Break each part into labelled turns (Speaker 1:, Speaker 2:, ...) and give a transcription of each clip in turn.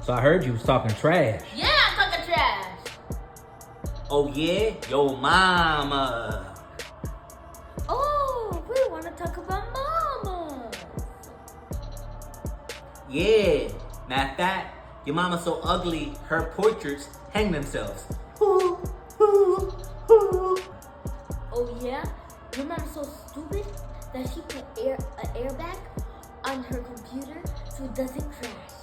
Speaker 1: So I heard you was talking trash.
Speaker 2: Yeah, I'm talking trash.
Speaker 3: Oh yeah? Yo mama.
Speaker 2: Oh, we want to talk about mama.
Speaker 3: Yeah. Matter of fact, your mama's so ugly, her portraits hang themselves.
Speaker 2: Oh yeah? Your mom's so stupid that she put an airbag on her computer so it doesn't crash.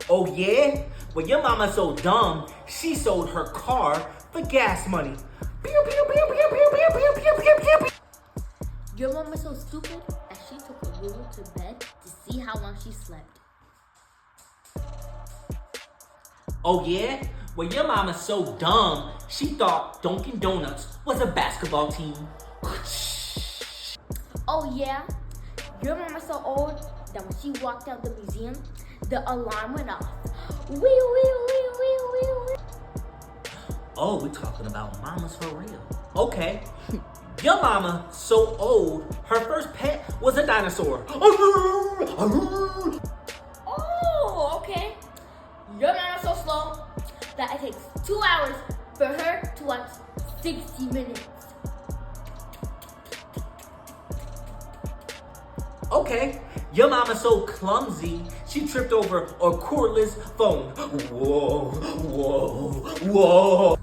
Speaker 3: Oh yeah? Well, your mama's so dumb, she sold her car for gas money. Pew, pew, pew, pew, pew, pew, pew, pew, pew, pew, pew.
Speaker 2: Your mom is so stupid that she took a ruler to bed to see how long she slept.
Speaker 3: Oh yeah? Well, your mama's so dumb, she thought Dunkin' Donuts was a basketball team.
Speaker 2: Oh yeah? Your mom is so old that when she walked out the museum, the alarm went off. Wee, wee, wee, wee, wee, wee.
Speaker 3: Oh, we talking about mamas for real. Okay. Your mama so old, her first pet was a dinosaur.
Speaker 2: Oh, okay. Your mom is so slow that it takes 2 hours for her to watch 60 minutes.
Speaker 3: Okay. Your mama's so clumsy, she tripped over a cordless phone. Whoa, whoa, whoa.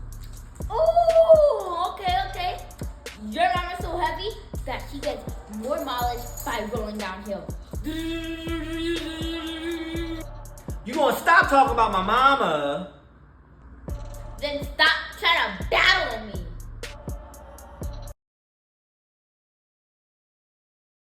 Speaker 2: Oh, okay. Your mom is so heavy that she gets more mileage by rolling downhill.
Speaker 3: You gonna stop talking about my mama?
Speaker 2: Then stop trying to battle with me.